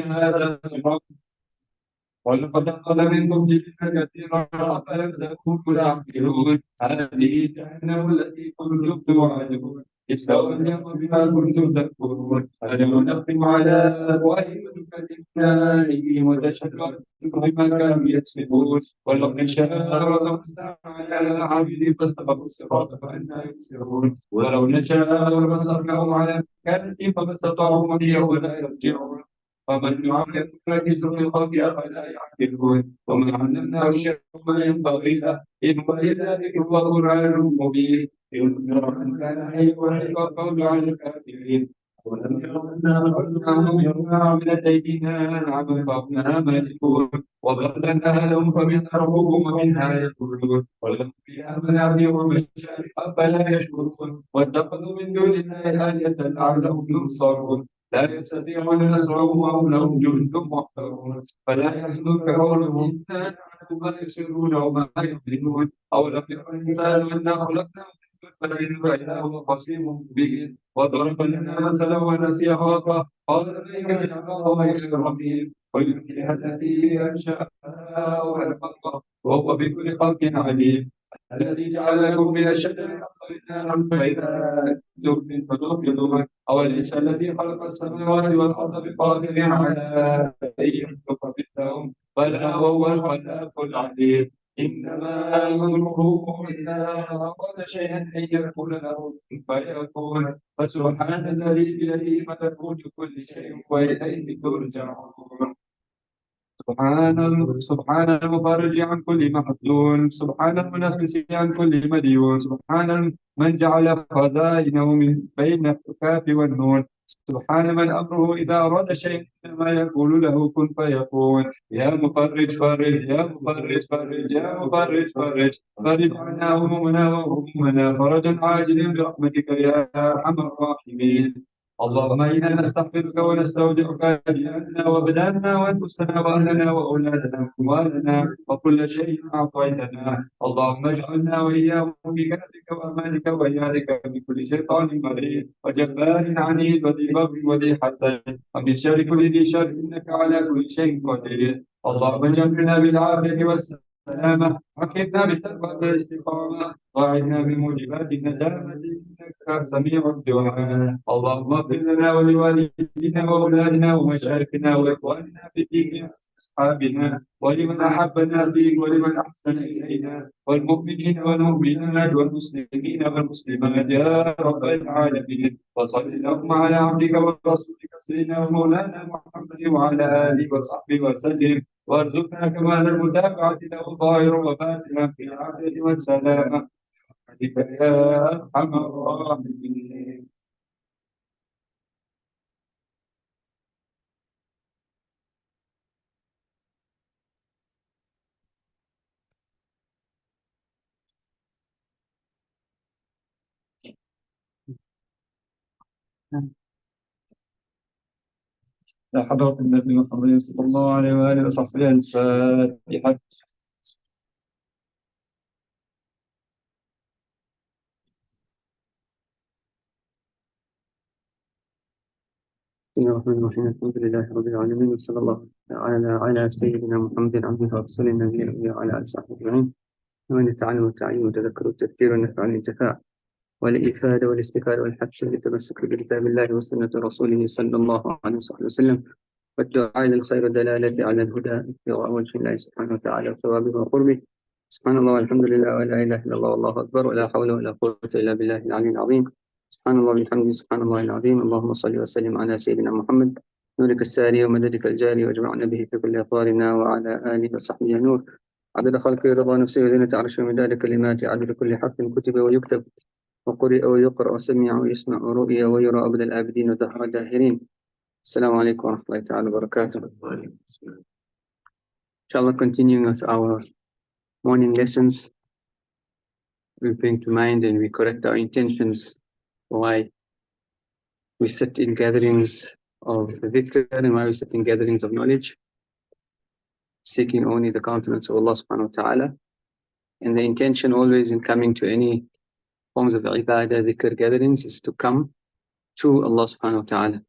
هذا صراط ولقد قال منكم جبلا كثيرا أفلم تكونوا تعقلون هذه جهنم التي كنتم توعدون استوى اليوم بما كنتم تكفرون اليوم نختم على أفواههم وتكلمنا أيديهم وتشهد أرجلهم بما كانوا يكسبون ولو نشاء لمسنا على عبيد فاستبقوا الصراط فأنى يبصرون ولو نشاء لمسخناهم على مكانتهم فما استطاعوا مضيا ولا يرجعون ومن يعمل يركز في الخلق أفلا يعقلون ومن علمناه الشعر ما ينبغي له إن هو إلا ذكر وقرآن مبين ينذر من كان حيا وحق القول على الكافرين ولم يروا أنا خلقناهم يرمى عملت أيدينا نعما فأبناها مالكون وظللناها لهم فمنها ركوبهم ومنها يأكلون ولهم فيها منافع ومشارب أفلا يشكرون واتخذوا من دون الله آلهة لعلهم ينصرون لا يستطيعون نصرهم وهم لهم جند محضرون فلا يحزنك قولهم إنا نعلم ما يسرون وما يعلنون أولم يرى الإنسان أنا خلقناه فإذا هو خصيم مبين وضرب لنا مثلا ونسي خلقه قال كيف يعلم غير ربهم ويحيي الذي أنشأها وخلقه وهو بكل خلق عليم الذي جعل لكم من الشجر الأخضر نارا فإذا أنتم توقدون أوليس الذي خلق السماوات والأرض بقادر على أن يخلق مثلهم بلى وهو الخلاق العليم إنما أمره إذا أراد شيئا أن يقول له كن فيكون فسبحان الذي بيده ملكوت كل شيء وإليه ترجعون سبحان المفرج عن كل محزون سبحان المنفس عن كل مديون سبحان من جعل خزائنه من بين الكاف والنون سبحان من أمره إذا أراد شيئا إنما يقول له كن فيكون يا مفرج فرج يا مفرج فرج يا مفرج فرج فرج عنا همومنا وهمومنا فرجا عاجلا برحمتك يا أرحم الراحمين اللهم إنا نستغفرك ونستودعك دياننا وبداننا وأنفسنا وأهلنا وأولادنا وأموالنا وكل شيء أعطيتنا اللهم اجعلنا وإياهم في كنفك وأمانك وإياك من كل شيطان مريض وجبار عنيد وذي بغي وذي حسد ومن شر كل ذي شر إنك على كل شيء قدير اللهم جمعنا بالعافية والسلامة وكفنا بالتقوى والاستقامة وأعذنا من موجبات الندامة إنك سميع الدعاء اللهم اغفر لنا ولوالدينا وأولادنا ومشايخنا وإخواننا في الدين أصحابنا ولمن أحبنا فيك ولمن أحسن إلينا والمؤمنين والمؤمنات والمسلمين والمسلمات يا رب العالمين وصل اللهم على عبدك ورسولك سيدنا ومولانا محمد وعلى آله وصحبه وسلم وارزقنا كمال المتابعة له ظاهرا وباطنا في العافية والسلامة بك يا أرحم الراحمين. يا حضرة النبي محمد صلى الله عليه وآله وصحبه الفاتحة. بسم الله الرحمن الرحيم الحمد لله رب العالمين وصلى الله على سيدنا محمد عبده ورسوله النبي وعلى آله وصحبه أجمعين ومن يتعلم والتعليم والتذكر والتذكير والنفع والانتفاع والإفادة والاستفادة والحث للتمسك بكتاب الله وسنة رسوله صلى الله عليه وسلم والدعاء إلى الخير والدلالة على الهدى ابتغاء وجه الله سبحانه وتعالى وثوابه وقربه. سبحان الله والحمد لله ولا إله إلا الله والله أكبر ولا حول ولا قوة إلا بالله العلي العظيم. سبحان الله وبحمده سبحان الله العظيم. اللهم صل وسلم على سيدنا محمد نورك الساري ومددك الجاري واجمعنا به في كل أطوارنا وعلى آله وصحبه نور عدد خلقه رضا نفسه وزينة عرشه ومداد كلماته عدد كل حرف كتب ويكتب وقرئ ويقرأ وسمع ويسمع ورؤيا ويرى أبد الآبدين ودهر الداهرين. السلام عليكم ورحمة الله تعالى وبركاته. Inshallah, continuing with our morning lessons, we bring to mind and we correct our intentions why we sit in gatherings of dhikr and why we sit in gatherings of knowledge, seeking only the countenance of Allah subhanahu wa ta'ala. And the intention always in coming to any forms of ibadah, dhikr gatherings is to come to Allah subhanahu wa ta'ala.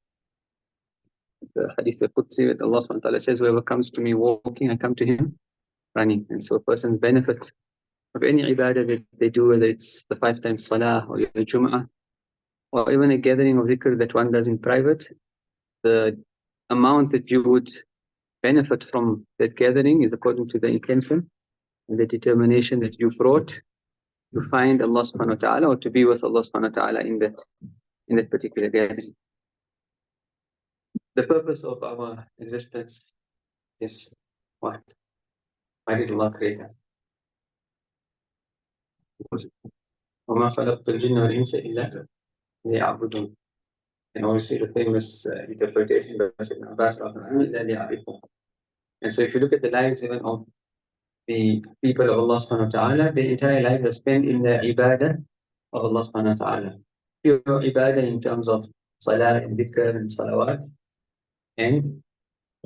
The hadith al-Qudsi that Allah subhanahu wa ta'ala says, whoever comes to me walking, I come to him running. And so a person's benefit of any ibadah that they do, whether it's the 5 times salah or the Jum'ah, or even a gathering of dhikr that one does in private, the amount that you would benefit from that gathering is according to the intention and the determination that you brought to find Allah subhanahu wa ta'ala or to be with Allah subhanahu wa ta'ala in that particular gathering. The purpose of our existence is what? Why did Allah create us? وَمَا خَلَقْتُ الْجِنَّ وَالْإِنسَ إِلَّا لِيَعْبُدُونَ. And obviously the famous interpretation by Ibn Abbas, and so if you look at the lives even of the people of Allah subhanahu wa ta'ala, their entire life is spent in the ibadah of Allah subhanahu wa ta'ala. Pure ibadah in terms of salah and dhikr and salawat, and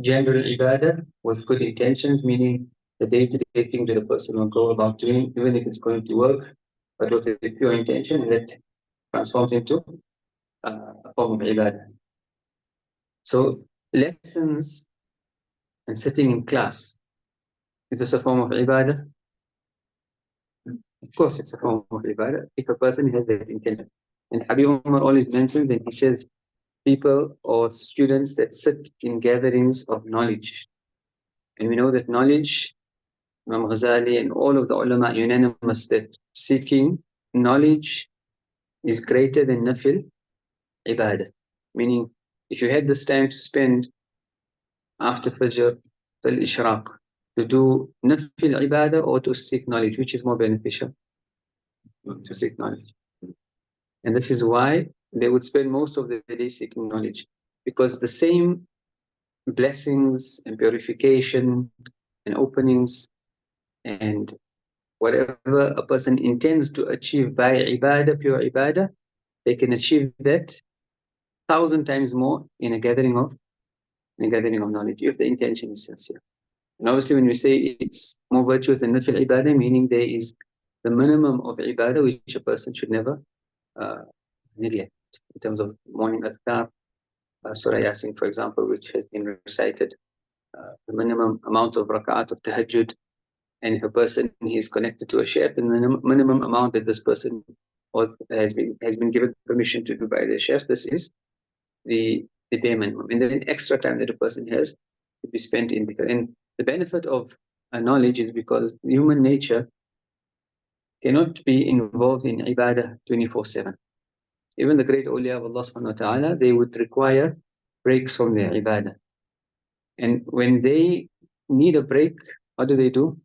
general ibadah with good intentions, meaning the day-to-day thing that a person will go about doing, even if it's going to work, but with a pure intention, and that transforms into a form of ibadah. So lessons and sitting in class, is this a form of ibadah? Of course it's a form of ibadah if a person has that intention. And Habib Umar always mentions, and he says, people or students that sit in gatherings of knowledge. And we know that knowledge, Imam Ghazali and all of the ulama unanimous that seeking knowledge is greater than nafil ibadah. Meaning, if you had this time to spend after Fajr till Ishraq to do nafil ibadah or to seek knowledge, which is more beneficial? To seek knowledge. And this is why they would spend most of the day seeking knowledge, because the same blessings and purification and openings and whatever a person intends to achieve by ibadah, pure ibadah, they can achieve that 1,000 times more in a gathering of knowledge, if the intention is sincere. And obviously when we say it's more virtuous than nafil ibadah, meaning there is the minimum of ibadah which a person should never neglect, in terms of morning adhkar, Surah Yasin, for example, which has been recited, the minimum amount of rak'at of tahajjud, and if a person is connected to a shaykh, then the minimum amount that this person has been given permission to do by the shaykh, this is the bare minimum. And then extra time that a person has to be spent in dhikr. And the benefit of knowledge is because human nature cannot be involved in ibadah 24/7. Even the great awliya of Allah subhanahu wa ta'ala, they would require breaks from their ibadah. And when they need a break, what do?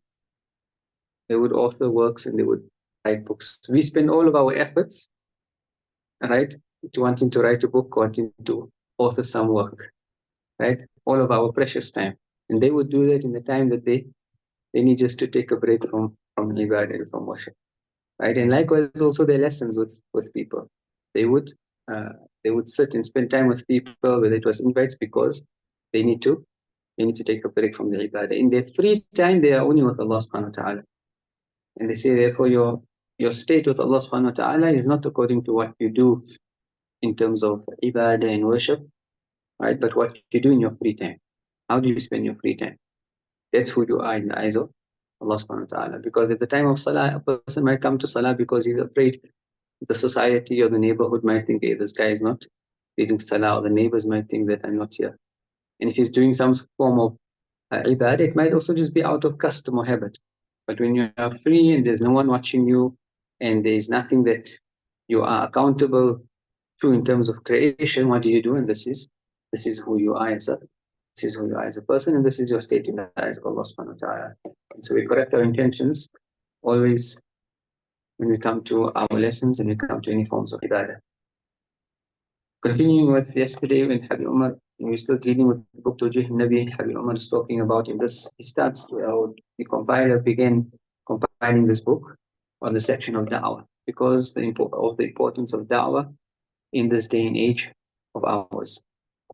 They would author works and they would write books. We spend all of our efforts, right, to wanting to write a book, wanting to author some work, right? All of our precious time. And they would do that in the time that they need just to take a break from ibadah and from worship, right? And likewise also their lessons with people. They would sit and spend time with people, whether it was invites, because they need to take a break from the ibadah. In their free time, they are only with Allah subhanahu wa ta'ala. And they say, therefore, your state with Allah subhanahu wa ta'ala is not according to what you do in terms of ibadah and worship, right? But what you do in your free time. How do you spend your free time? That's who you are in the eyes of Allah subhanahu wa ta'ala. Because at the time of salah, a person might come to salah because he's afraid the society or the neighborhood might think, hey, this guy is not leading salah, or the neighbors might think that I'm not here. And if he's doing some form of ibadah, it might also just be out of custom or habit. But when you are free and there's no one watching you, and there's nothing that you are accountable to in terms of creation, what do you do? And this is who you are as a person, and this is your state in the eyes of Allah subhanahu wa ta'ala. And so we correct our intentions always when we come to our lessons and we come to any forms of ibadah. Continuing with yesterday when Habib Umar, we're still dealing with the book Tawjīh Nabīh, Habib Umar is talking about in this, he starts, the compiler began compiling this book on the section of da'wah, because of the importance of da'wah in this day and age of ours.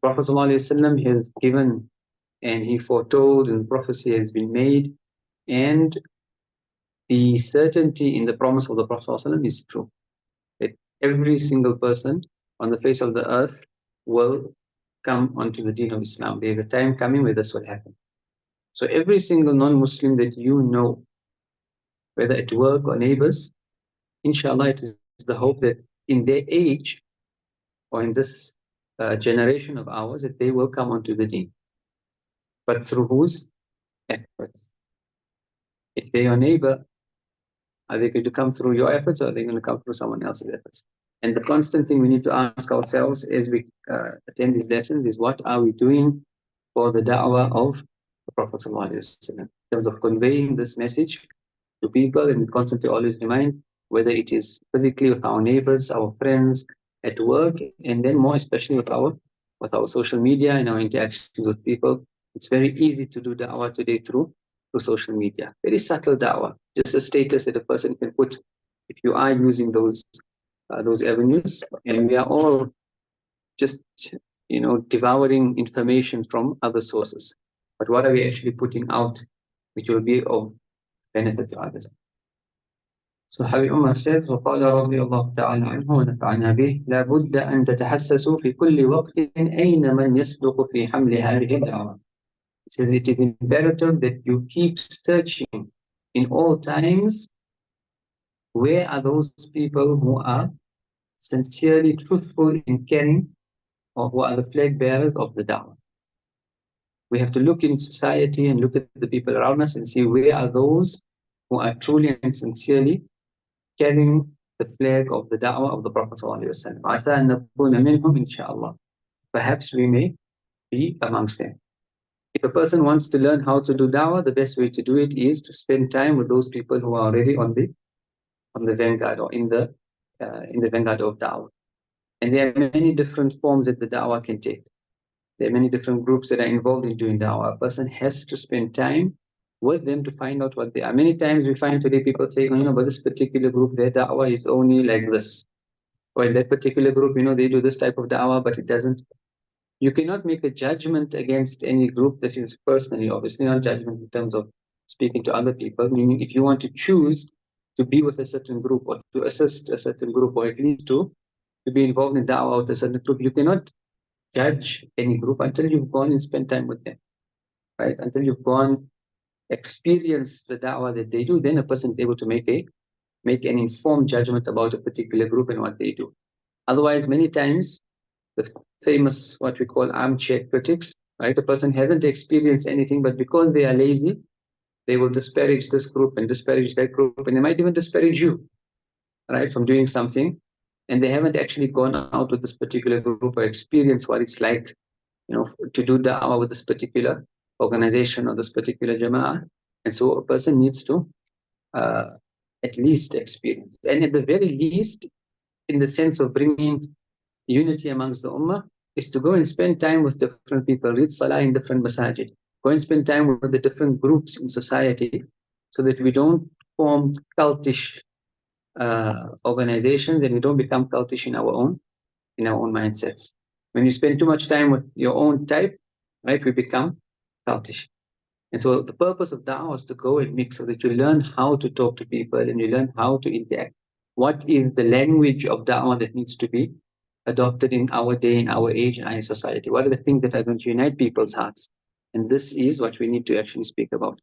Prophet ﷺ has given, and he foretold, and prophecy has been made, and the certainty in the promise of the Prophet ﷺ is true. That every single person on the face of the earth will come onto the deen of Islam. There's a time coming where this will happen. So every single non-Muslim that you know, whether at work or neighbors, inshallah, it is the hope that in their age or in this generation of ours, that they will come onto the deen. But through whose efforts? If they're your neighbor, are they going to come through your efforts, or are they going to come through someone else's efforts? And the constant thing we need to ask ourselves as we attend these lessons is, what are we doing for the da'wah of the Prophet ﷺ, in terms of conveying this message to people? And we constantly always remind, whether it is physically with our neighbors, our friends, at work, and then more especially with our social media and our interactions with people. It's very easy to do da'wah today through social media. Very subtle da'wah, just a status that a person can put if you are using those avenues. And we are all just, devouring information from other sources. But what are we actually putting out which will be of benefit to others? So Habib Umar says, وقال رضي الله تعالى عنه ونفعنا به لا بد أن تتحسسوا في كل وقت أين من يصدق في حمل هذه الدعوة. He says it is imperative that you keep searching in all times, where are those people who are sincerely truthful in carrying, or who are the flag bearers of the da'wah. We have to look in society and look at the people around us and see where are those who are truly and sincerely carrying the flag of the da'wah of the Prophet ﷺ. عَسَىٰ أَن نَكُونَ مِنْهُمْ إِنْ شَاءَ اللَّهِ. Perhaps we may be amongst them. If a person wants to learn how to do da'wah, the best way to do it is to spend time with those people who are already on the vanguard, or in the vanguard of da'wah. And there are many different forms that the da'wah can take. There are many different groups that are involved in doing da'wah. A person has to spend time with them to find out what they are. Many times we find today people say, but this particular group, their da'wah is only like this. Or in that particular group, they do this type of da'wah, but it doesn't. You cannot make a judgment against any group that is personally, obviously not judgment in terms of speaking to other people, meaning if you want to choose to be with a certain group, or to assist a certain group, or at least to be involved in da'wah with a certain group, you cannot judge any group until you've gone and spent time with them, right? Until you've gone, experience the da'wah that they do, then a person is able to make an informed judgment about a particular group and what they do. Otherwise, many times, the famous, what we call armchair critics, right? A person hasn't experienced anything, but because they are lazy, they will disparage this group and disparage that group, and they might even disparage you, right, from doing something. And they haven't actually gone out with this particular group or experienced what it's like, to do da'wah with this particular organization or this particular jama'ah. And so a person needs to at least experience. And at the very least, in the sense of bringing unity amongst the ummah, is to go and spend time with different people, read salah in different masajid, go and spend time with the different groups in society, so that we don't form cultish organizations, and we don't become cultish in our own mindsets. When you spend too much time with your own type, right, we become cultish. And so the purpose of da'wah is to go and mix, so that you learn how to talk to people and you learn how to interact. What is the language of da'wah that needs to be adopted in our day, in our age, in our society? What are the things that are going to unite people's hearts? And this is what we need to actually speak about.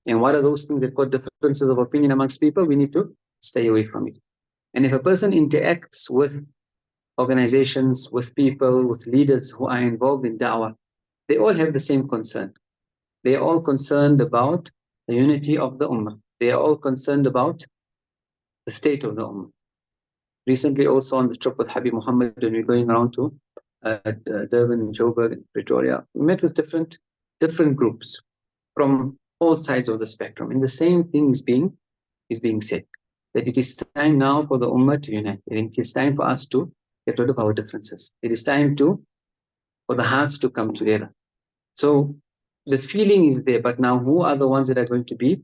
And what are those things that cause differences of opinion amongst people? We need to stay away from it. And if a person interacts with organizations, with people, with leaders who are involved in da'wah, they all have the same concern. They are all concerned about the unity of the ummah. They are all concerned about the state of the ummah. Recently, also on the trip with Habib Muhammad, when we were going around to Durban, Joburg, and Pretoria, we met with different groups from all sides of the spectrum. And the same thing is being said, that it is time now for the ummah to unite. And it is time for us to get rid of our differences. It is time for the hearts to come together. So the feeling is there, but now who are the ones that are going to be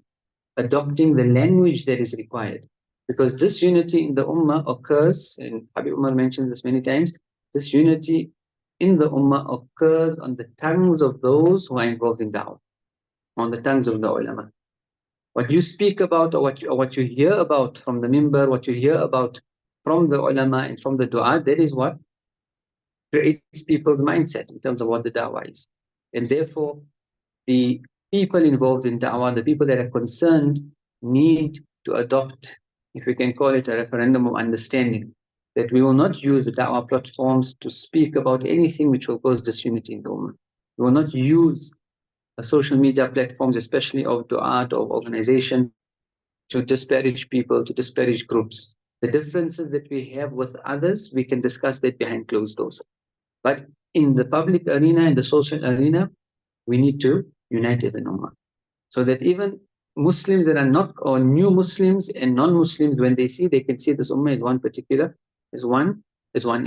adopting the language that is required? Because this unity in the ummah occurs, and Habib Umar mentions this many times, this unity in the ummah occurs on the tongues of those who are involved in da'wah, on the tongues of the ulama. What you speak about, or what you hear about from the minbar, what you hear about from the ulama and from the dua, that is what creates people's mindset in terms of what the da'wah is. And therefore, the people involved in da'wah, the people that are concerned, need to adopt, if we can call it a referendum of understanding, that we will not use the da'wah platforms to speak about anything which will cause disunity in the ummah. We will not use social media platforms, especially of du'at, of organization, to disparage people, to disparage groups. The differences that we have with others, we can discuss that behind closed doors. But in the public arena, in the social arena, we need to unite as an ummah. So that even Muslims that are not, or new Muslims and non-Muslims, when they see, they can see this ummah as one particular, as one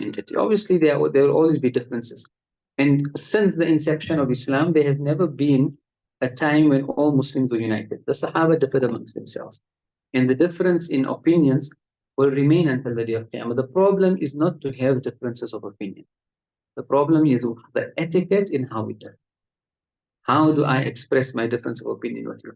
entity. Obviously, there will always be differences. And since the inception of Islam, there has never been a time when all Muslims were united. The Sahaba differed amongst themselves. And the difference in opinions will remain until the day of Qiyamah. The problem is not to have differences of opinion. The problem is the etiquette in how we differ. How do I express my difference of opinion with you?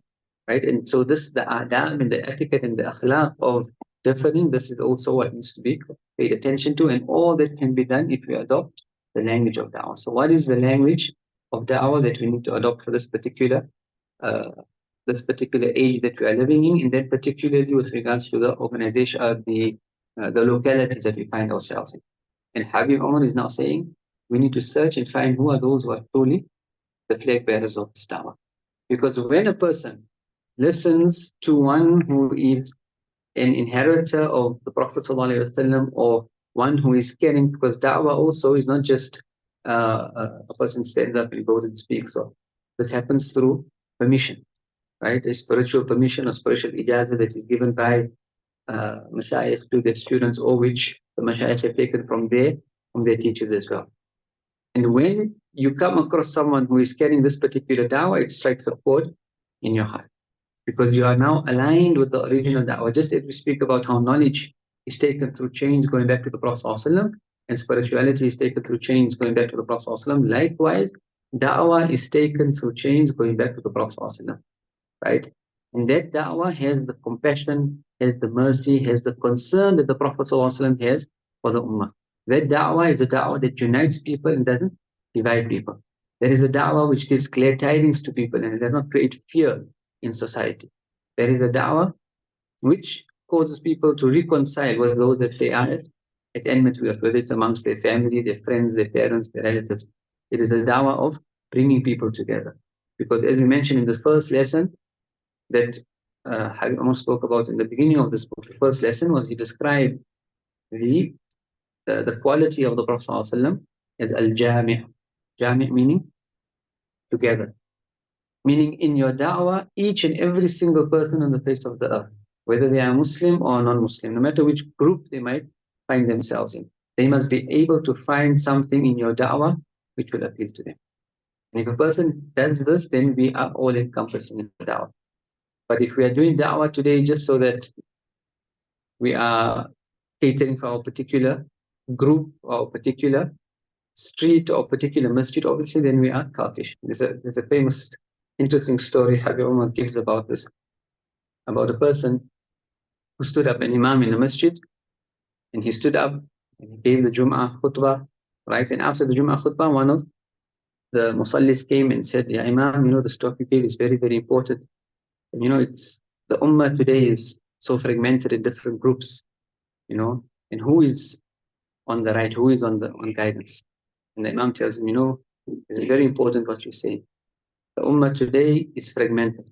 Right? And so this, the adab and the etiquette and the akhlaq of differing, this is also what needs to be paid attention to, and all that can be done if we adopt the language of da'wah. So what is the language of da'wah that we need to adopt for this particular age that we are living in, and then particularly with regards to the organization, the localities that we find ourselves in. And Habib Umar is now saying we need to search and find who are those who are truly the flag bearers of this da'wah. Because when a person listens to one who is an inheritor of the Prophet ﷺ, or one who is caring, because da'wah also is not just a person stands up and goes and speaks. So this happens through permission, right? A spiritual permission or spiritual ijazah that is given by mashayikh to their students, or which the mashayikh have taken from their teachers as well. And when you come across someone who is carrying this particular da'wah, it strikes a chord in your heart, because you are now aligned with the original da'wah. Just as we speak about how knowledge is taken through chains going back to the Prophet ﷺ, and spirituality is taken through chains going back to the Prophet ﷺ, likewise, da'wah is taken through chains going back to the Prophet ﷺ, right? And that da'wah has the compassion, has the mercy, has the concern that the Prophet ﷺ has for the ummah. That da'wah is a da'wah that unites people and doesn't divide people. There is a da'wah which gives clear tidings to people and it does not create fear in society. There is a da'wah which causes people to reconcile with those that they are at enmity with, whether it's amongst their family, their friends, their parents, their relatives. It is a da'wah of bringing people together. Because as we mentioned in the first lesson, that Habib Umar spoke about in the beginning of this book, the first lesson was he described the quality of the Prophet ﷺ as al-jami'. Jami' meaning together. Meaning in your da'wah, each and every single person on the face of the earth, whether they are Muslim or non-Muslim, no matter which group they might find themselves in, they must be able to find something in your da'wah which will appeal to them. And if a person does this, then we are all encompassing in the da'wah. But if we are doing da'wah today just so that we are catering for our particular group or particular street or particular masjid, obviously, then we are cultish. There's a famous, interesting story Habib Umar gives about this, about a person who stood up, an imam in a masjid, and he stood up and he gave the Jum'ah khutbah, right? And after the Jum'ah khutbah, one of the musallis came and said, "Ya Imam, the talk you gave is very, very important. And it's the ummah today is so fragmented in different groups, and who is on the right, who is on guidance?" And the Imam tells him, it's very important what you say. The ummah today is fragmented,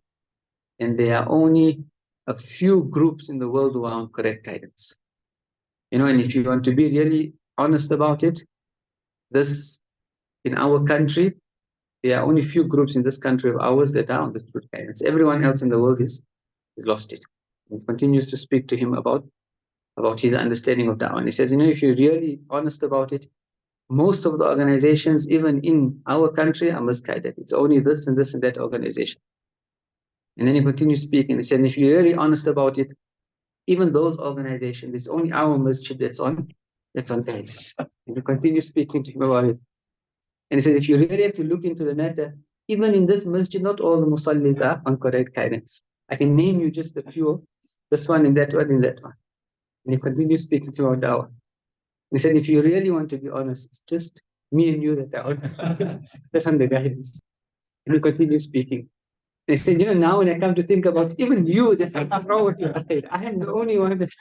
and there are only a few groups in the world who are on correct guidance. And if you want to be really honest about it, in our country, there are only few groups in this country of ours that are on the truth guidance. Everyone else in the world is lost it. And continues to speak to him about his understanding of da'wah. And he says, if you're really honest about it, most of the organizations, even in our country, are misguided. It's only this and this and that organization. And then he continues speaking. He said, if you're really honest about it, even those organizations, it's only our masjid that's on guidance. And he continues speaking to him about it. And he said, if you really have to look into the matter, even in this masjid, not all the musallis are on correct guidance. I can name you just a few, this one and that one and that one. And he continues speaking to our da'wah. He said, if you really want to be honest, it's just Me and you, that's on the guidance. And we continue speaking. They said, now when I come to think about even you, there's something wrong with you. I am the only one that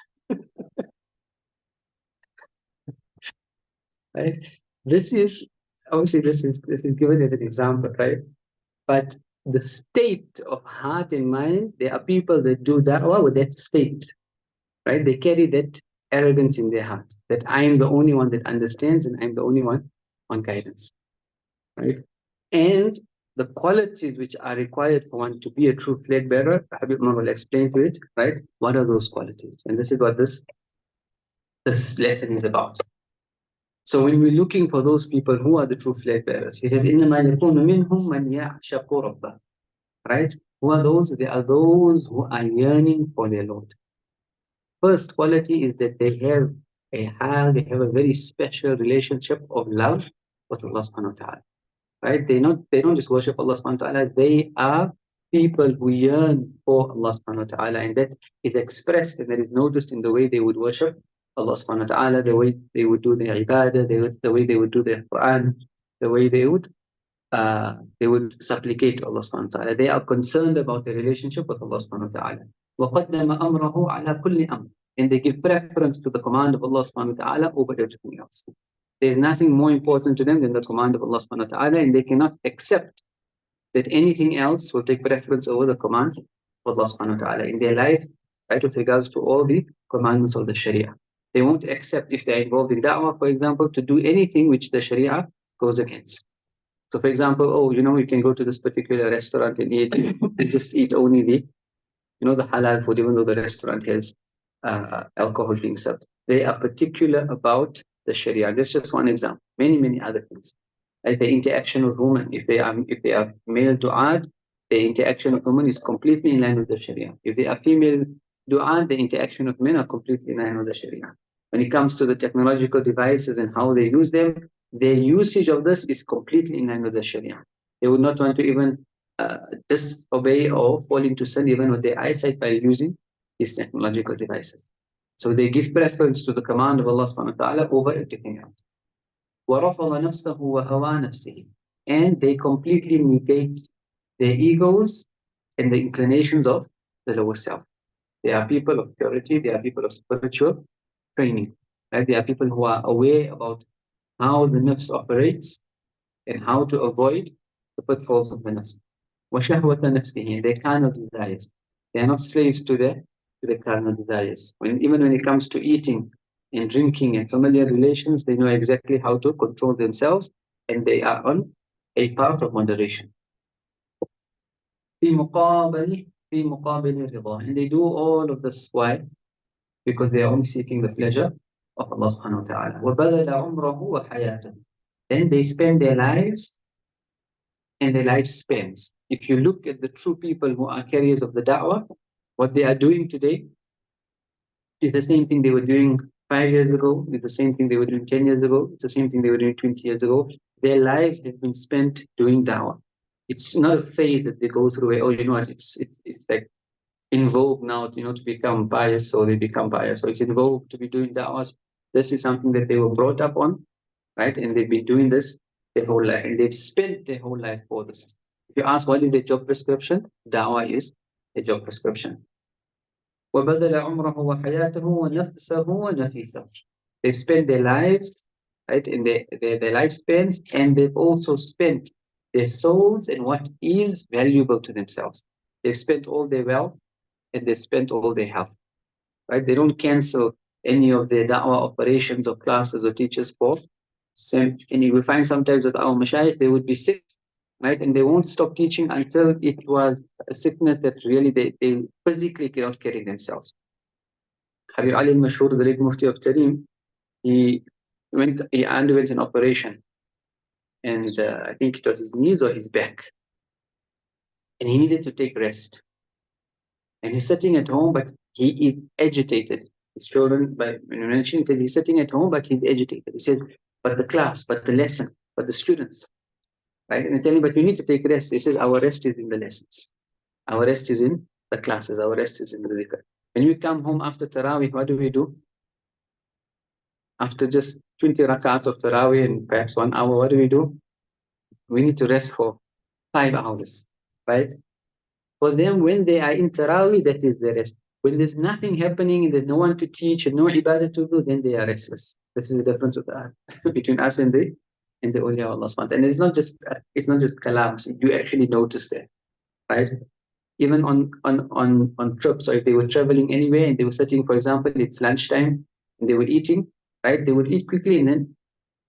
right? This is obviously this is given as an example, right? But the state of heart and mind, there are people that do da'wah with that state, right? They carry that arrogance in their heart, that I am the only one that understands and I'm the only one on guidance, right? And the qualities which are required for one to be a true flag bearer, Habib will explain to it, right? What are those qualities? And this is what this lesson is about. So when we're looking for those people who are the true flag bearers, he says, إِنَّمَا يَكُونُ مِنْهُمْ مَنْ يَعْشَقُ رَبَّهُ. Right? Who are those? They are those who are yearning for their Lord. First quality is that they have a very special relationship of love with Allah subhanahu wa ta'ala. Right? They don't just worship Allah subhanahu wa ta'ala, they are people who yearn for Allah subhanahu wa ta'ala, and that is expressed and that is noticed in the way they would worship Allah subhanahu wa ta'ala, the way they would do their ibadah, the way they would do their Quran, the way they would supplicate to Allah subhanahu wa ta'ala. They are concerned about their relationship with Allah subhanahu wa ta'ala. وَقَدَّمَ أَمْرَهُ عَلَى كُلِّ أَمْرٍ. And they give preference to the command of Allah subhanahu wa ta'ala over everything else. There's nothing more important to them than the command of Allah subhanahu wa ta'ala, and they cannot accept that anything else will take preference over the command of Allah subhanahu wa ta'ala in their life, right, with regards to all the commandments of the Sharia. They won't accept, if they're involved in da'wah, for example, to do anything which the Sharia goes against. So for example, you can go to this particular restaurant and eat, and just eat only the halal food, even though the restaurant has alcohol being served. They are particular about the Sharia. That's just one example. Many other things. Like the interaction with women. If they are male du'at, the interaction with women is completely in line with the Sharia. If they are female du'at, the interaction with men are completely in line with the Sharia. When it comes to the technological devices and how they use them, their usage of this is completely in line with the Sharia. They would not want to even disobey or fall into sin even with their eyesight by using these technological devices. So they give preference to the command of Allah subhanahu wa ta'ala over everything else. وَرَفَضَ نَفْسَهُ وَهَوَى نَفْسِهِ. And they completely negate their egos and the inclinations of the lower self. They are people of purity, they are people of spiritual training. Right? They are people who are aware about how the nafs operates and how to avoid the pitfalls of the nafs. وَشَهْوَةَ نَفْسِهِ. Their carnal desires. They are not slaves to the carnal desires. Even when it comes to eating and drinking and familiar relations, they know exactly how to control themselves, and they are on a path of moderation. فِي مُقَابَلِ الرِّضَى. And they do all of this. Why? Because they are only seeking the pleasure of Allah subhanahu wa ta'ala. وَبَذَلَ عُمْرَهُ وَحَيَاتَهُ. Then they spend their lives and their lifespans. If you look at the true people who are carriers of the da'wah, what they are doing today is the same thing they were doing 5 years ago, it's the same thing they were doing 10 years ago, it's the same thing they were doing 20 years ago. Their lives have been spent doing da'wah. It's not a phase that they go through where, it's like in vogue now, to become pious, so they become pious. So it's in vogue to be doing da'wah. This is something that they were brought up on, right? And they've been doing this their whole life, and they've spent their whole life for this. If you ask what is their job prescription, da'wah is a job prescription. وَبَذَلَ عُمْرَهُ وَحَيَاتَهُ وَنَفْسَهُ وَنَفِيسَهُ. They've spent their lives, right, in their lifespans, and they've also spent their souls and what is valuable to themselves. They've spent all their wealth and they've spent all their health. Right? They don't cancel any of their da'wah operations or classes or teachers for some. And you will find sometimes with our mashayikh, they would be sick, right? And they won't stop teaching until it was a sickness that really they physically cannot carry themselves. Habib Ali al-Mashhur, the late Mufti of Tarim, he underwent an operation, and I think it was his knees or his back, and he needed to take rest. And he's sitting at home, but he is agitated. His children, when you mention, he's sitting at home, but he's agitated. He says, but the class, but the lesson, but the students. Right? And I tell him, but you need to take rest. He says, our rest is in the lessons. Our rest is in the classes. Our rest is in the dhikr. When you come home after Taraweeh, what do? After just 20 rakats of Tarawih and perhaps 1 hour, what do? We need to rest for 5 hours, right? For them, when they are in Tarawih, that is the rest. When there's nothing happening and there's no one to teach and no ibadah to do, then they are restless. This is the difference between us and the awliya of Allah subhanahu wa ta'ala. And it's not just kalams, you actually notice that, right? Even on trips, or if they were traveling anywhere and they were sitting, for example, it's lunchtime and they were eating, right? They would eat quickly and then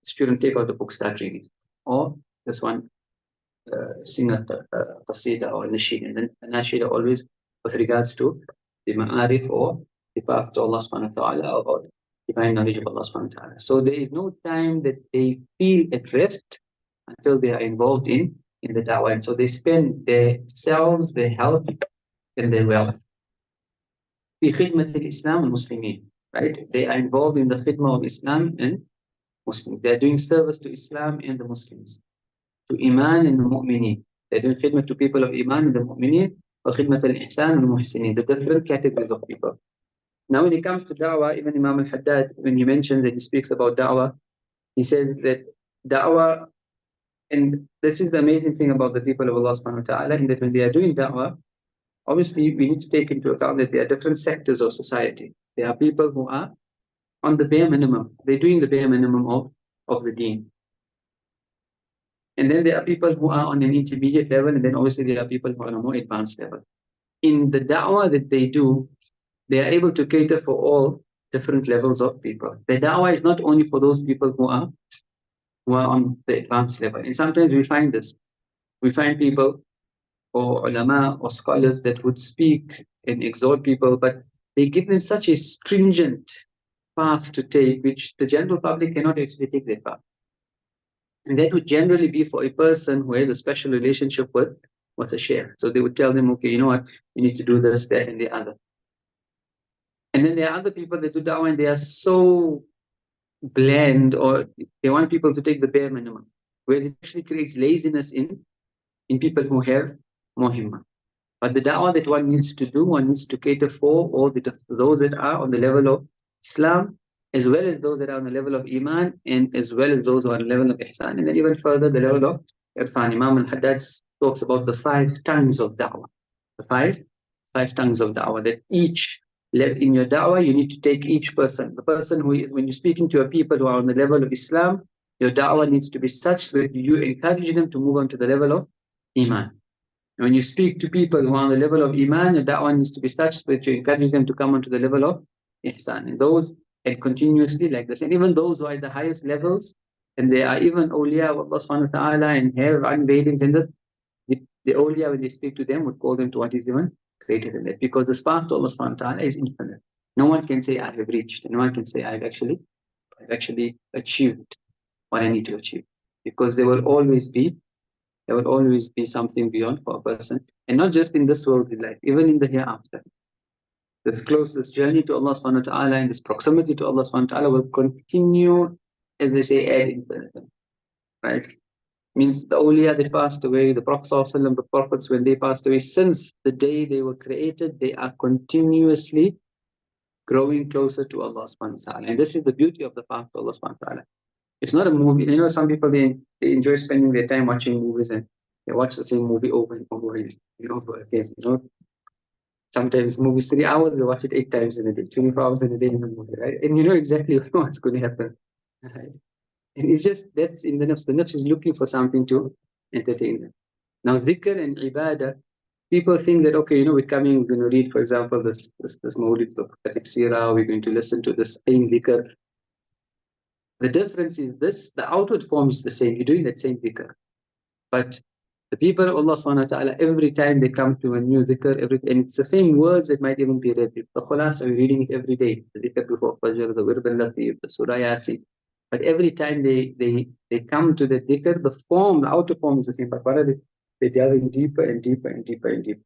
the student take out the book, start reading. Or this one, sing a qasida or a nasheed. And then a nasheed always with regards to the ma'arif or the path to Allah subhanahu wa ta'ala, or divine knowledge of Allah subhanahu wa ta'ala. So there is no time that they feel at rest until they are involved in the da'wah. And so they spend their selves, their health, and their wealth. في خدمة الإسلام والمسلمين, right? They are involved in the khidmah of Islam and Muslims. They are doing service to Islam and the Muslims, to Iman and the Mu'mineen. They are doing khidmah to people of Iman and the Mu'mineen, or khidmah al-Ihsaan and Muhsineen, the different categories of people. Now when it comes to da'wah, even Imam al-Haddad, when he mentions and he speaks about da'wah, he says that da'wah, and this is the amazing thing about the people of Allah subhanahu wa ta'ala, in that when they are doing da'wah, obviously we need to take into account that there are different sectors of society. There are people who are on the bare minimum. They're doing the bare minimum of the deen. And then there are people who are on an intermediate level, and then obviously there are people who are on a more advanced level. In the da'wah that they do, they are able to cater for all different levels of people. The da'wah is not only for those people who are on the advanced level. And sometimes we find this. We find people or ulama or scholars that would speak and exhort people, but they give them such a stringent path to take, which the general public cannot actually take that path. And that would generally be for a person who has a special relationship with a shaykh. So they would tell them, okay, you know what, you need to do this, that, and the other. And then there are other people that do da'wah and they are so bland, or they want people to take the bare minimum, whereas it actually creates laziness in people who have more himmah. But the da'wah that one needs to do, one needs to cater for all those that are on the level of Islam, as well as those that are on the level of Iman, and as well as those who are on the level of Ihsaan, and then even further the level of Irfan. Imam al-Haddad talks about the 5 tongues of da'wah. The five tongues of da'wah, that each in your da'wah, you need to take each person. The person who is, when you're speaking to a people who are on the level of Islam, your da'wah needs to be such that you encourage them to move on to the level of Iman. When you speak to people who are on the level of Iman, your da'wah needs to be such that you encourage them to come onto the level of Ihsaan. And those, and continuously like this. And even those who are at the highest levels, and they are even awliya of Allah subhanahu wa ta'ala and have unveilings in this, the awliya, when they speak to them, would call them to what is even greater than that. Because the path to Allah subhanahu wa ta'ala is infinite. No one can say, I have reached. And no one can say, I've actually achieved what I need to achieve. Because there will always be something beyond for a person. And not just in this worldly life, even in the hereafter. This closest journey to Allah subhanahu wa ta'ala and this proximity to Allah subhanahu wa ta'ala will continue, as they say, ad infinitum. Right? Means the awliya that passed away, the Prophet ﷺ, the prophets, when they passed away, since the day they were created, they are continuously growing closer to Allah subhanahu wa ta'ala. And this is the beauty of the path to Allah subhanahu wa ta'ala. It's not a movie. You know, some people, they enjoy spending their time watching movies, and they watch the same movie over and over again. Sometimes movies 3 hours, they watch it 8 times in a day, 24 hours in a day in a movie, right? And you know exactly what's going to happen, right? And it's just, that's in the nafs. The nafs is looking for something to entertain them. Now, dhikr and ibadah, people think that, okay, you know, we're going to read, for example, this Mawlid, the Prophetic Seerah, we're going to listen to this same dhikr. The difference is this: the outward form is the same. You're doing that same dhikr. But the people of Allah subhanahu wa ta'ala, every time they come to a new dhikr, and it's the same words that might even be read. The khulas, we're reading it every day. The dhikr before Fajr, the Wird al-Latif, the Surah Yasin. But every time they come to the dhikr, the form, the outer form is the same. But what are they? They're delving deeper and deeper and deeper and deeper.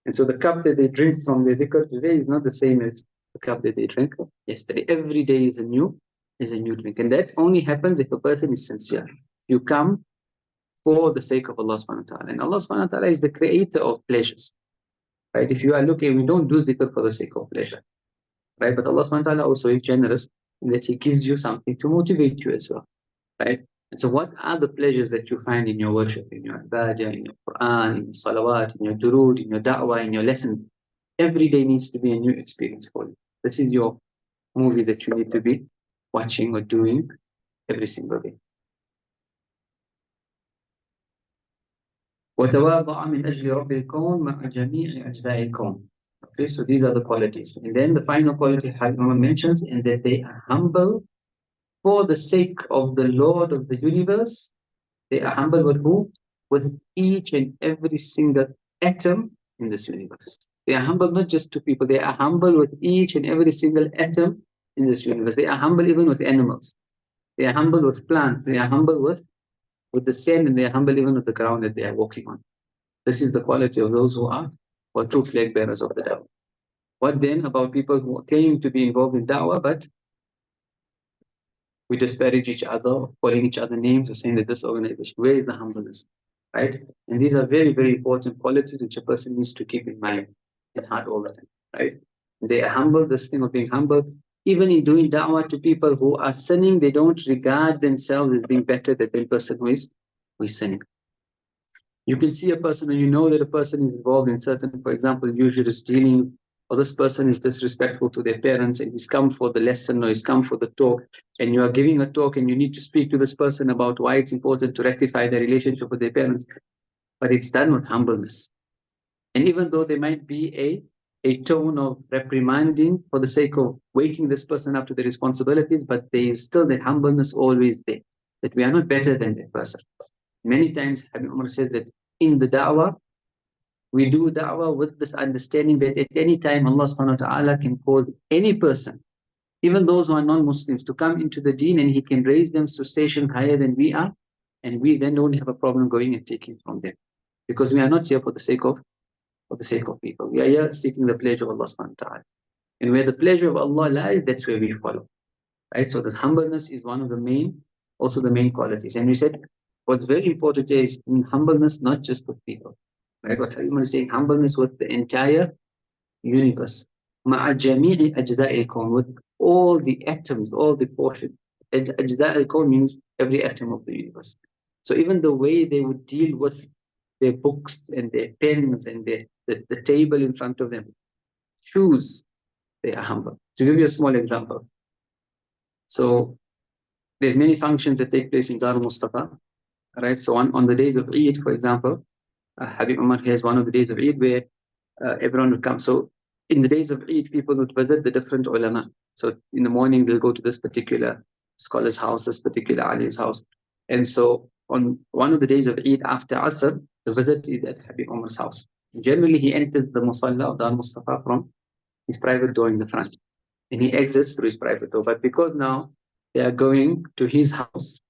And so the cup that they drink from the dhikr today is not the same as the cup that they drank yesterday. Every day is a new drink. And that only happens if a person is sincere. You come for the sake of Allah subhanahu wa ta'ala. And Allah subhanahu wa ta'ala is the creator of pleasures. Right? If you are looking, we don't do dhikr for the sake of pleasure. Right? But Allah subhanahu wa ta'ala also is generous. and that He gives you something to motivate you as well, right? And so what are the pleasures that you find in your worship, in your ibadah, in your Quran, in your salawat, in your durood, in your da'wah, in your lessons? Every day needs to be a new experience for you. This is your movie that you need to be watching or doing every single day. وتواضع من أجل رب الكون مع جميع أجزاء الكون. Okay, so these are the qualities. And then the final quality Habib mentions, and that they are humble for the sake of the Lord of the universe. They are humble with who? With each and every single atom in this universe. They are humble not just to people, they are humble with each and every single atom in this universe. They are humble even with animals. They are humble with plants. They are humble with the sand, and they are humble even with the ground that they are walking on. This is the quality of those who are true flag bearers of the da'wah. What then about people who claim to be involved in da'wah, but we disparage each other, calling each other names, or saying that this organization, where is the humbleness, right? And these are very, very important qualities which a person needs to keep in mind and heart all the time, right? They are humble, this thing of being humble. Even in doing da'wah to people who are sinning, they don't regard themselves as being better than the person who is sinning. You can see a person and you know that a person is involved in certain, for example, usually stealing, or this person is disrespectful to their parents and he's come for the lesson or he's come for the talk, and you are giving a talk and you need to speak to this person about why it's important to rectify their relationship with their parents, but it's done with humbleness. And even though there might be a tone of reprimanding for the sake of waking this person up to the responsibilities, but there is still that humbleness always there, that we are not better than that person. Many times, Habib Umar says that in the da'wah, we do da'wah with this understanding that at any time Allah subhanahu wa ta'ala can cause any person, even those who are non-Muslims, to come into the deen, and He can raise them to station higher than we are, and we then don't have a problem going and taking from them. Because we are not here for the sake of people. We are here seeking the pleasure of Allah subhanahu wa ta'ala. And where the pleasure of Allah lies, that's where we follow. Right? So this humbleness is one of the main qualities. And we said, what's very important here is in humbleness, not just with people. Right? What Habib is saying, humbleness with the entire universe. مع جميع أجزاء الكون, with all the atoms, all the portions. أجزاء الكون means every atom of the universe. So even the way they would deal with their books and their pens and the table in front of them, shoes, they are humble. To give you a small example. So there's many functions that take place in Darul Mustafa. Right? So on the days of Eid, for example, Habib Umar has one of the days of Eid where everyone would come. So in the days of Eid, people would visit the different ulama. So in the morning, they'll go to this particular scholar's house, this particular ali's house. And so on one of the days of Eid after Asr, the visit is at Habib Umar's house. Generally, he enters the Musalla of Dar Mustafa from his private door in the front, and he exits through his private door. But because now they are going to his house,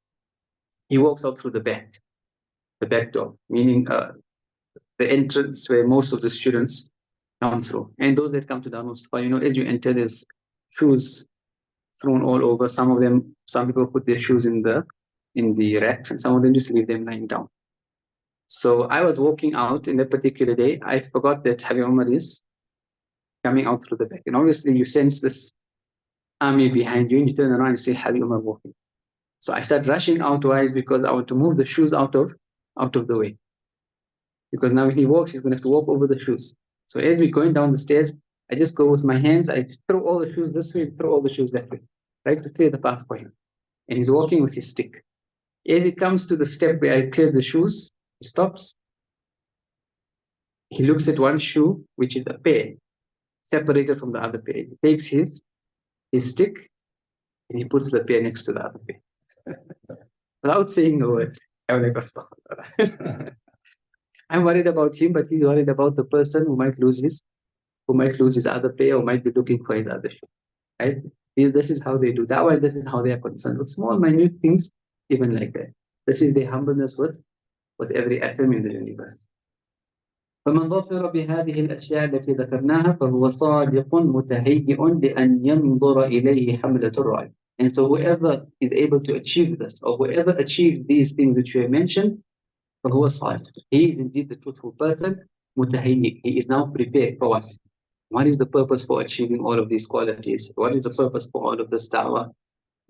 he walks out through the back door, meaning the entrance where most of the students come through. And those that come to Dar Mustafa, as you enter, there's shoes thrown all over. Some people put their shoes in the racks, and some of them just leave them lying down. So I was walking out in that particular day. I forgot that Habib Umar is coming out through the back. And obviously you sense this army behind you, and you turn around and say, Habib Umar walking. So I start rushing outwards because I want to move the shoes out of the way. Because now when he walks, he's going to have to walk over the shoes. So as we're going down the stairs, I just go with my hands, I just throw all the shoes this way, throw all the shoes that way, right, to clear the path for him. And he's walking with his stick. As he comes to the step where I cleared the shoes, he stops. He looks at one shoe, which is a pair, separated from the other pair. He takes his stick and he puts the pair next to the other pair. Without saying a word. I'm like, astaghfirullah. I'm worried about him, but he's worried about the person who might lose his other pair, or might be looking for his other shoe. Right? This is how they do da'wah. This is how they are concerned with small, minute things, even like that. This is their humbleness with every atom in the universe. فمن ظفر بهذه الأشياء التي ذكرناها فهو صادق متهيئ لأن ينظر إليه حملة الرأي. And so whoever is able to achieve this, or whoever achieves these things which we have mentioned, فهو صادق. He is indeed the truthful person. متهيئ. He is now prepared for what? What is the purpose for achieving all of these qualities? What is the purpose for all of this da'wah?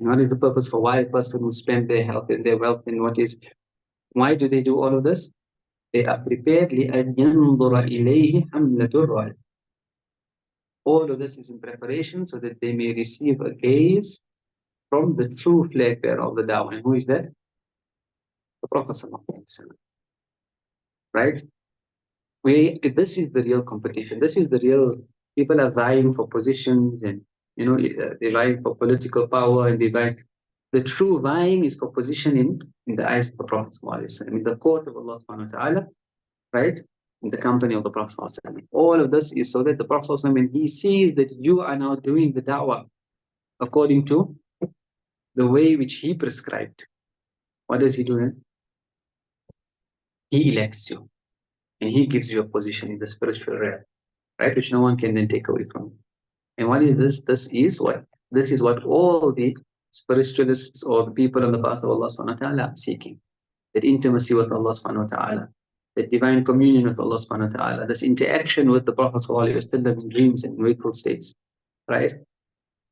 And what is the purpose for why a person who spend their health and their wealth, and why do they do all of this? They are prepared لِأَنْ يَنْظُرَ إِلَيْهِ حَمْلَةُ الرَّايَةِ. All of this is in preparation so that they may receive a gaze from the true flag bearer of the da'wah. And who is that? The Prophet ﷺ. Right? This is the real competition. This is the real, people are vying for positions, and they're vying for political power, and the true vying is for position in the eyes of the Prophet ﷺ, in the court of Allah subhanahu wa ta'ala, right? In the company of the Prophet ﷺ. All of this is so that the Prophet ﷺ, when he sees that you are now doing the da'wah according to the way which he prescribed, what does he do? He elects you, and he gives you a position in the spiritual realm, right? Which no one can then take away from you. And what is this? This is what all the spiritualists or the people on the path of Allah subhanahu wa ta'ala are seeking. That intimacy with Allah subhanahu wa ta'ala, that divine communion with Allah subhanahu wa ta'ala, this interaction with the Prophet sallallahu alaihi wasallam in dreams and wakeful states, right?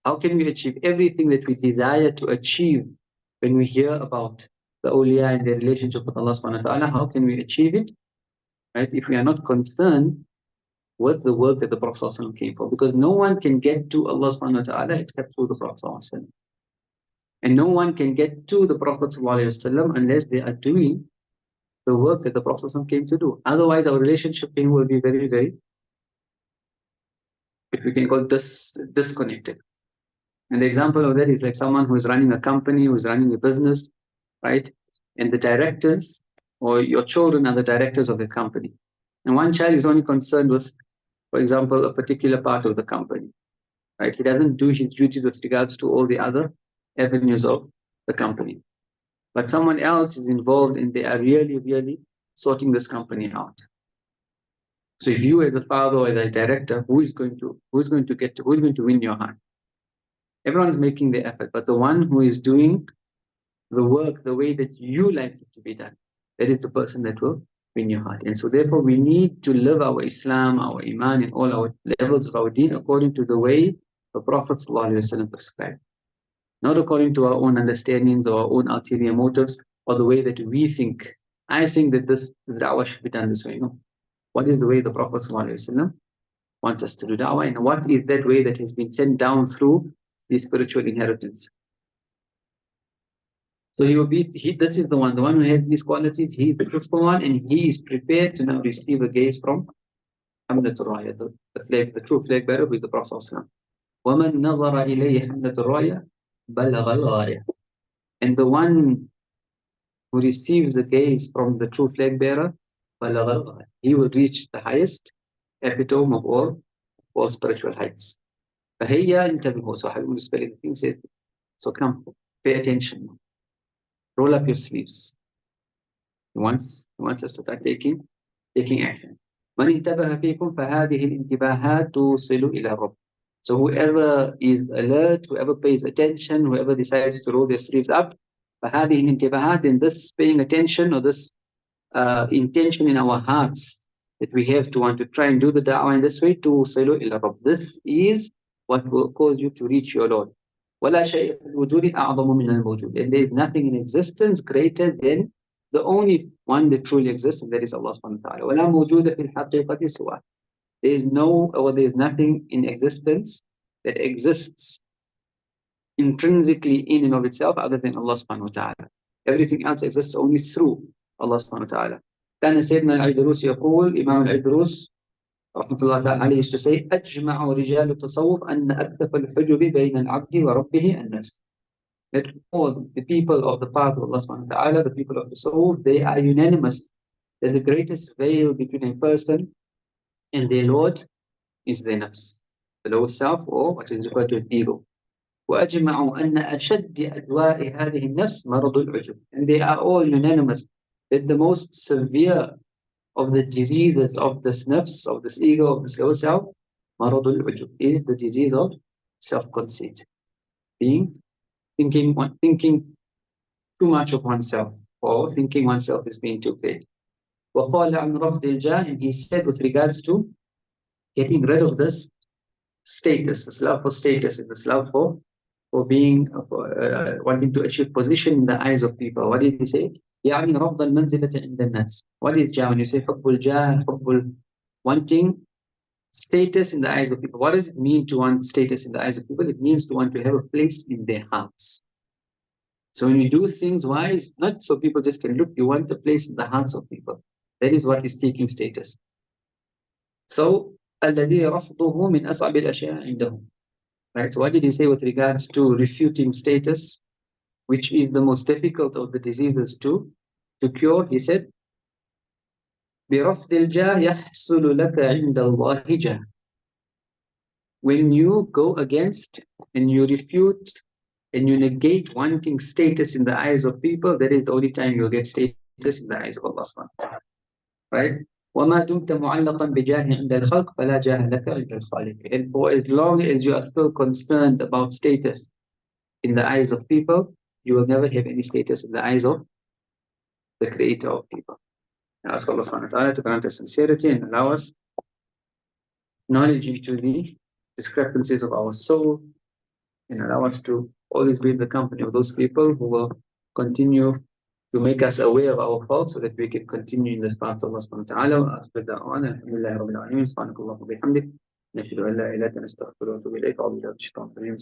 How can we achieve everything that we desire to achieve when we hear about the awliya and their relationship with Allah subhanahu wa ta'ala? How can we achieve it, right, if we are not concerned with the work that the Prophet ﷺ came for? Because no one can get to Allah subhanahu wa ta'ala except through the Prophet ﷺ. And no one can get to the Prophet ﷺ unless they are doing the work that the Prophet ﷺ came to do. Otherwise, our relationship with him will be very, very, if we can call this, disconnected. And the example of that is like someone who is running a company, who is running a business, right? And the directors, or your children, are the directors of the company. And one child is only concerned with, for example, a particular part of the company, right? He doesn't do his duties with regards to all the other avenues of the company. But someone else is involved, and they are really, really sorting this company out. So if you as a father or as a director, who is going to win your heart? Everyone's making the effort, but the one who is doing the work the way that you like it to be done, that is the person that will win your heart. And so therefore we need to live our Islam, our Iman, and all our levels of our deen according to the way the Prophet ﷺ prescribed. Not according to our own understandings or our own ulterior motives, or the way that we think. I think that this da'wah should be done this way. No. What is the way the Prophet ﷺ wants us to do da'wah, and what is that way that has been sent down through the spiritual inheritance? So this is the one who has these qualities. He is the truthful one, and he is prepared to now receive a gaze from Hamlatul Raya, the true flag bearer, who is the Prophet ﷺ. وَمَنْ نَظَرَ إِلَيْهِ حَمْلَةُ الرَّايَةِ بَلَغَ الْغَايَةِ. And the one who receives the gaze from the true flag bearer, بَلَغَ الْغَايَةِ, he will reach the highest epitome of all spiritual heights. فَهَيَّا انْتَبِهُ. So Habib spelling the thing says, so come, pay attention. Roll up your sleeves. He wants us to start taking action. مَنْ انْتَبَهَ فِيكُمْ فَهَذِهِ الْإِنْتِبَاهَاتُ تُوصِلُ إِلَى الرَّبِّ. So whoever is alert, whoever pays attention, whoever decides to roll their sleeves up, فَهَذِهِ الْإِنْتِبَاهَاتُ, in this paying attention, or this intention in our hearts that we have to want to try and do the da'wah in this way, تُوصِلُ إِلَى الرَّبِّ. This is what will cause you to reach your Lord. وَلَا شَيْءَ فِي الْوُجُودِ أَعْظَمُ مِنَ الْمَوْجُودِ. And there is nothing in existence greater than the only one that truly exists, and that is Allah subhanahu wa ta'ala. وَلَا مَوْجُودَ فِي الْحَقِيقَةِ سُوَى. There is nothing in existence that exists intrinsically in and of itself other than Allah subhanahu wa ta'ala. Everything else exists only through Allah subhanahu wa ta'ala. كان سيدنا العيدروس يقول, Imam al-Aydrus rahmatullah ta'ala used to say, أجمع رجال التصوف أن أكتف الحجب بين العبد وربه الناس. That all the people of the path of Allah subhanahu wa ta'ala, the people of the soul, they are unanimous that the greatest veil between a person and their Lord is their nafs, the lower self, or what is referred to as ego. وأجمعوا أن أشد أدواء هذه النفس مرض العجب. And they are all unanimous that the most severe of the diseases of this nafs, of this ego, of this lower self, مرض العجب, is the disease of self-conceit, thinking too much of oneself, or thinking oneself is being too great. وقال عن رفض الجاه, and he said with regards to getting rid of this status. This love for status is this love for being, wanting to achieve position in the eyes of people. What did he say? يعني رفض المنزلة عند الناس. What is jah? When you say حب الجاه, wanting status in the eyes of people. What does it mean to want status in the eyes of people? It means to want to have a place in their hearts. So when you do things, why? It's not so people just can look. You want a place in the hearts of people. That is what is taking status. So الذي رفضه من أصعب الأشياء عندهم. Right. So what did he say with regards to refuting status, which is the most difficult of the diseases to cure? He said, بِرَفْضِ الْجَاهِ يَحْصُلُ لَكَ عِنْدَ اللَّهِ جَاهِ. When you go against and you refute and you negate wanting status in the eyes of people, that is the only time you'll get status in the eyes of Allah subhanahu wa ta'ala. Right? وَمَا دُمْتَ مُعَلَّقًا بِجَاهِ عِنْدَ الْخَلْقِ فَلَا جَاهَ لَكَ عِنْدَ الْخَالِقِ. And for as long as you are still concerned about status in the eyes of people, you will never have any status in the eyes of the creator of people. I ask Allah subhanahu wa ta'ala to grant us sincerity and allow us knowledge into the discrepancies of our soul, and allow us to always be in the company of those people who will continue to make us aware of our faults so that we can continue in this path of Allah subhanahu wa ta'ala. Wa akhir da'wana alhamdulillahi rabbil alameen. Subhanakallah wa bihamdik. Nashhadu an la ilaha illa anta nastaghfiruka wa natubu ilayk. A'udhu billahi minash shaitanir rajim.